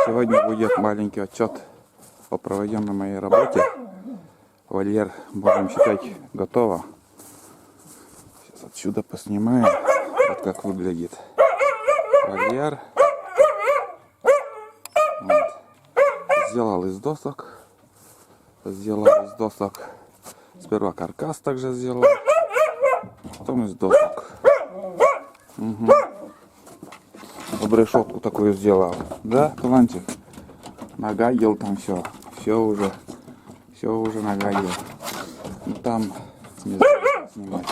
Сегодня будет маленький отчет о проведенной моей работе. Вольер, будем считать, готово. Сейчас отсюда поснимаем, вот как выглядит вольер. Вот. Сделал из досок. Сперва каркас также сделал, потом из досок. Угу. Решетку такую сделал, да, Талантик? Нагадил там все уже нагадил. И там не знаю, снимать.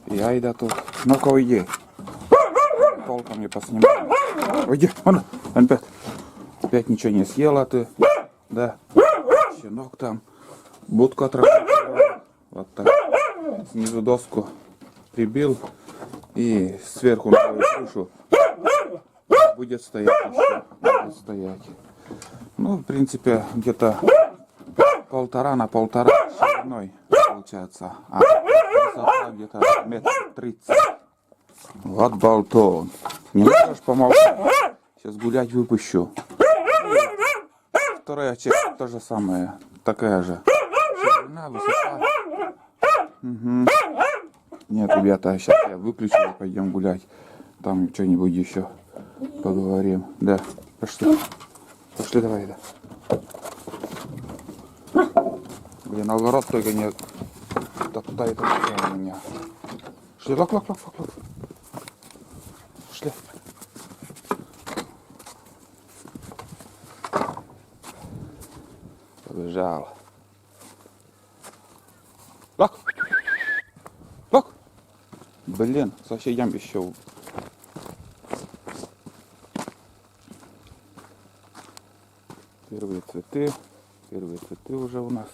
И айда тут. Ну-ка уйди. Толком не поснимай. Уйди, он опять ничего не съела ты. Да. Щенок там. Будку отработал. Вот так. Снизу доску прибил. И сверху на свою крышу будет стоять еще. Будет стоять. Ну, в принципе, где-то 1,5 на 1,5 шириной получается. А высота где-то 1,30 м. Вот болтон. Не можешь помолчать? Сейчас гулять выпущу. Вторая часть то же самое. Такая же. Ширина, высота. Угу. Нет, ребята, сейчас я выключу и пойдем гулять. Там что-нибудь еще поговорим. Да, пошли. Пошли, давай, да. Блин, огород только не топтает у меня. Шли, лок. Шли. Побежал. Лок. Блин, соседям еще. Первые цветы уже у нас.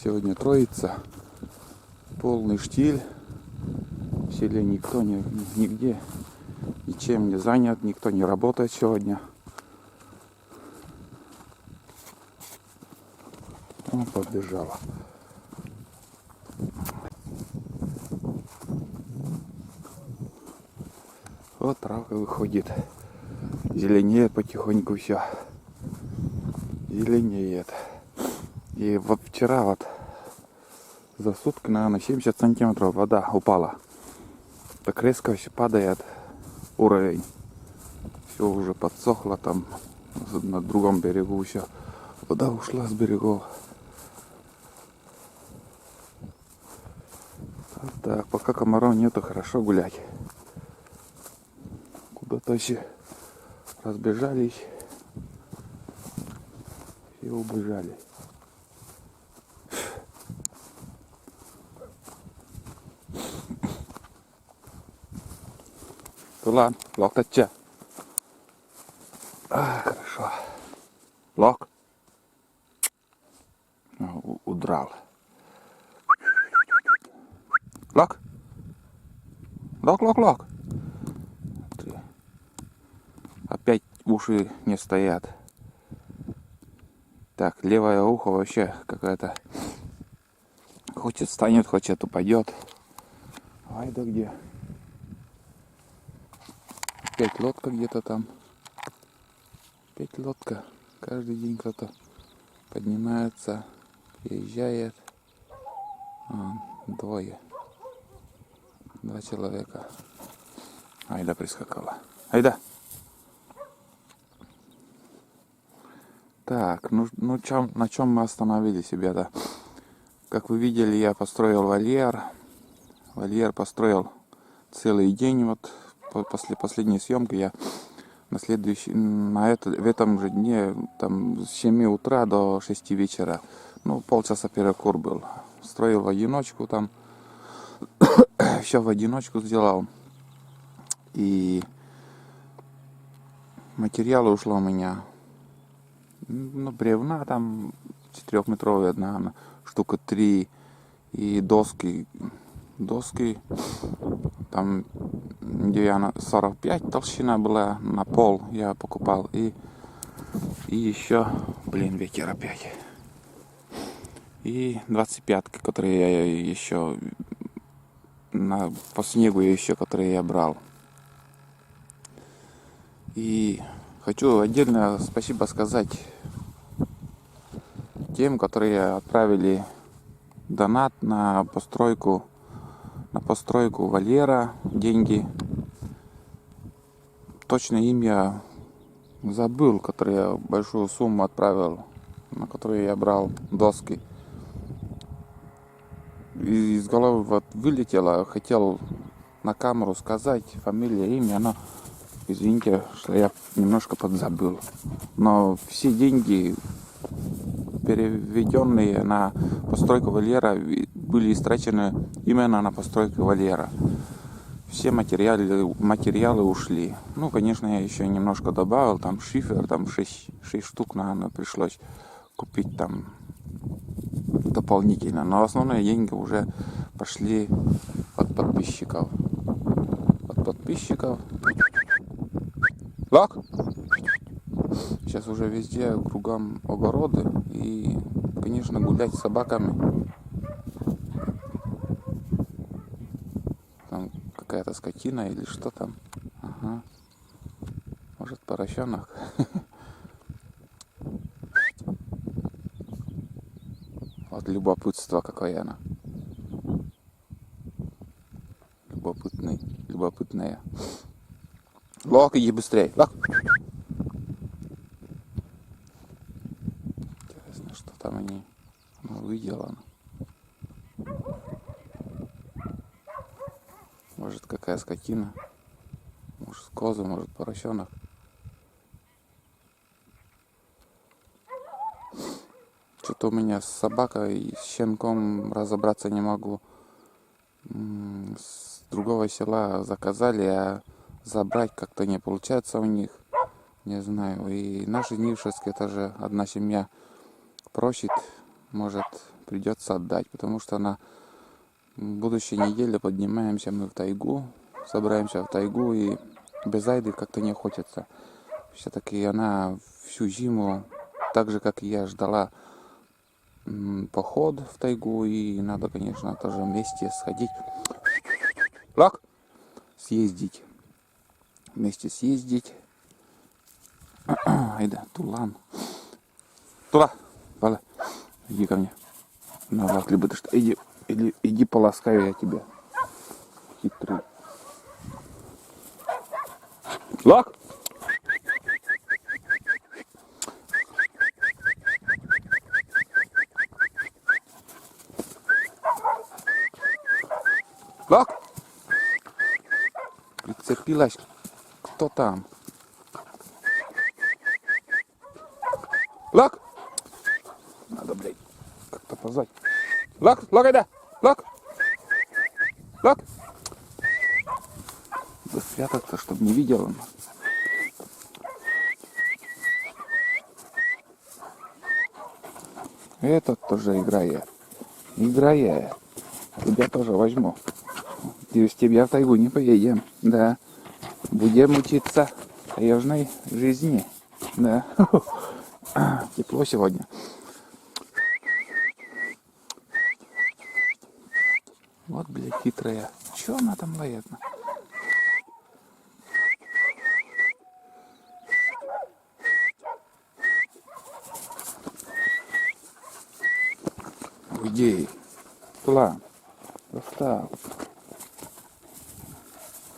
Сегодня Троица, полный штиль. В селе никто нигде ничем не занят, никто не работает сегодня. Он побежала. Вот травка выходит. Зеленеет потихоньку все. Зеленеет. И вот вчера вот за сутки, наверное, 70 сантиметров вода упала. Так резко все падает уровень. Все уже подсохло там на другом берегу еще. Вода ушла с берегов. Вот так, пока комаров нету, хорошо гулять. Куда-то все разбежались и убежали. Тулан, лок тача. Хорошо. Лок. Удрал. Лок. Лок. Опять уши не стоят. Так, левое ухо вообще какая-то. Хочет встанет, хочет упадет. Ай да где? Опять лодка где-то там. Опять лодка. Каждый день кто-то поднимается, приезжает. Двое. 2 человека. Айда прискакала. Айда. Так, на чем мы остановились, ребята? Как вы видели, я построил вольер. Вольер построил целый день. Вот после последней съемки я в этом же дне, там, с 7 утра до 6 вечера, ну, полчаса перекур был. Строил в одиночку там. Все в одиночку сделал. И материалы ушло у меня. Ну, бревна там 4-метровые, наверное, штука 3. И доски там, где она 45 толщина была, на пол я покупал. И еще, блин, ветер опять. И 25-ка, которые я еще по снегу еще, который я брал. И хочу отдельно спасибо сказать тем, которые отправили донат на постройку вольера, деньги. Точное имя забыл, который я большую сумму отправил, на которую я брал доски. И из головы вот вылетело, хотел на камеру сказать фамилия, имя, но извините, что я немножко подзабыл. Но все деньги, переведенные на постройку вольера, были истрачены именно на постройку вольера. Все материалы ушли. Ну, конечно, я еще немножко добавил, там шифер, там 6 штук, наверное, пришлось купить там дополнительно. Но основные деньги уже пошли от подписчиков. Лак! Сейчас уже везде кругом огороды. И, конечно, гулять с собаками. Там какая-то скотина или что там. Ага. Может, поросенок. Вот любопытство какое она. Любопытная. Лок, иди быстрее. Лок. Интересно, что там они выделано. Может, какая скотина. Может, коза, может, поросенок. Что-то у меня с собакой и с щенком разобраться не могу. С другого села заказали, а забрать как-то не получается у них. Не знаю. И наши Нившевские тоже одна семья просит, может, придется отдать, потому что на будущей неделе поднимаемся мы в тайгу, собираемся в тайгу, и без Айды как-то не хочется. Все-таки она всю зиму, так же, как и я, ждала поход в тайгу, и надо, конечно, тоже вместе сходить. Лак! Съездить. Вместе съездить. Айда, Тулан. Тула! Пала, иди ко мне. На лак, либо ты что? Иди поласкаю я тебя. Хитрый. Лак! Лак! Прицепилась. Кто там? Лак! Надо, блядь, как-то позвать. Лак! Лак, айда! Лак! Лак! Да спрятаться, чтобы не видел он. Этот тоже играет. Тебя тоже возьму. Без тебя в тайгу не поедем. Да. Будем учиться таежной жизни. Да. Тепло сегодня. Вот, блядь, хитрая. Чё она там лает? Уйди. Туда. Достал.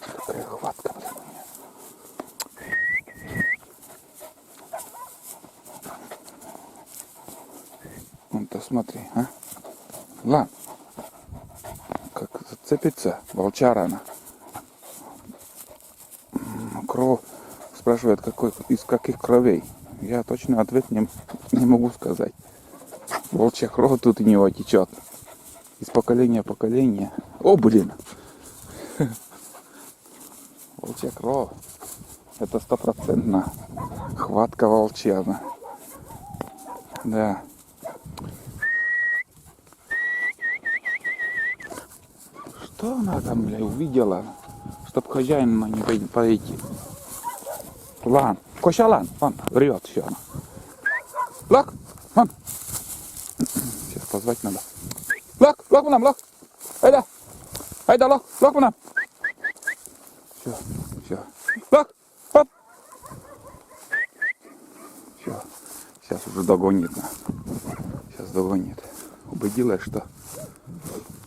Какая хватка, блин, у меня. Вон-то смотри, а? Ладно. Как зацепится волчара она. Кровь. Спрашивает, из каких кровей. Я точно ответ не могу сказать. Волчья кровь тут у него течет. Из поколения в поколение. О, блин. Волчья кровь. Это 100% хватка волчья. Да. Что она там, бля, увидела? Чтоб хозяин не пойти. Лан. Кошалан. Вон, врет все она. Лак. Вон. Сейчас позвать надо. Лак. Лак нам, лак. Айда. Айда, лок, лок нам. Все, все. Лок, оп. Все, сейчас уже догонит нас. Сейчас догонит. Убедилась, что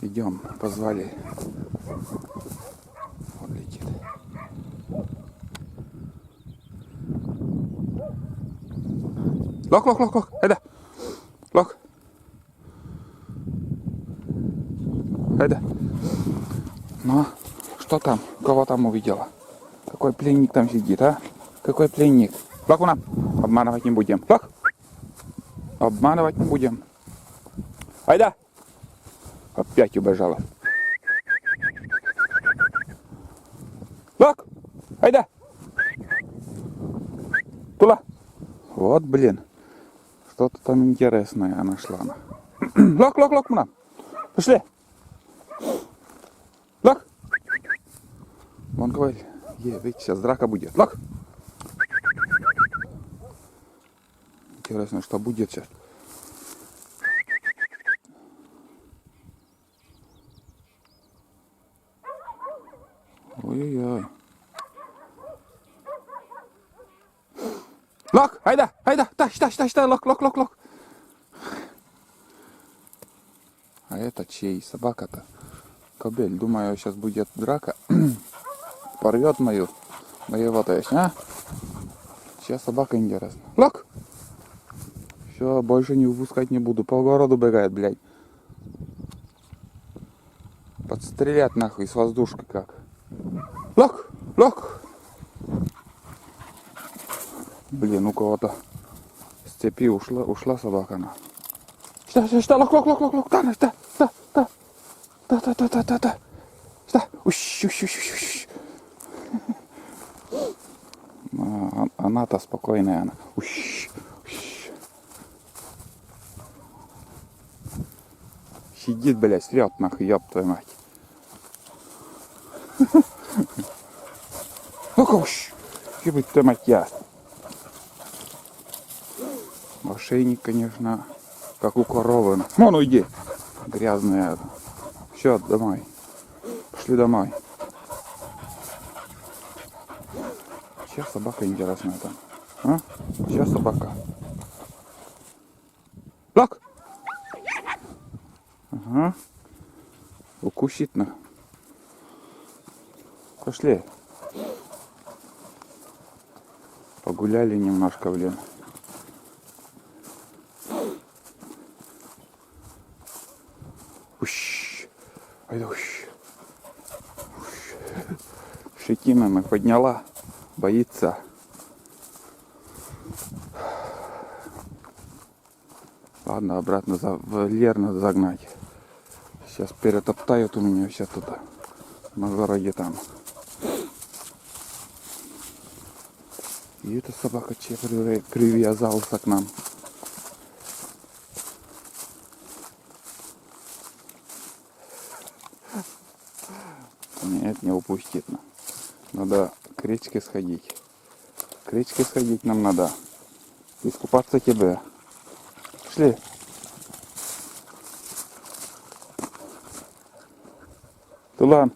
идем, позвали. Он летит. Лок, лок, лок, лок, айда. Лок. Айда. Ну, что там? Кого там увидела? Какой пленник там сидит, а? Какой пленник? Лок, нам. Обманывать не будем. Лок. Обманывать не будем. Айда. Опять убежала. Лок. Айда. Тула. Вот, блин. Что-то там интересное нашла. Лок, лок, лок, нам. Пошли. Лок. Вон говорит. Видите, сейчас драка будет. Лок. Интересно, что будет сейчас. Ой-ой-ой. Лок, айда, айда, та, лок, лок, лок, лок. А это чей? Собака-то? Кобель, думаю, сейчас будет драка. Порвет моего, то есть, а? Сейчас собака интересна. Лок! Все, больше не выпускать не буду. По городу бегает, блядь. Подстрелять нахуй с воздушки как. Лок! Лок! Блин, у кого-то с цепи ушла собака на. Что, лок, лок, лок, лок, лок, та. Что? Ущ. Она-то спокойная, она. Ущ. Сидит, блядь, срет нахуй, ёб твою мать. Ну-ка, ущ. Ебать твою мать, я. Ошейник, конечно, как у коровы. Ну иди. Грязная. Все, домой. Пошли домой. Сейчас собака интересная там. А? Сейчас собака. Лок! Ага. Укусит на. Пошли. Погуляли немножко, блин. Ущ. Айда, ущ. Щетинами подняла. Боится. Ладно, обратно в вольер надо загнать. Сейчас перетоптают у меня все тут. На городе там. И эта собака привязался к нам. Нет, не упустит. Надо к речке сходить. К речке сходить нам надо. Искупаться тебе. Пошли. Тулан.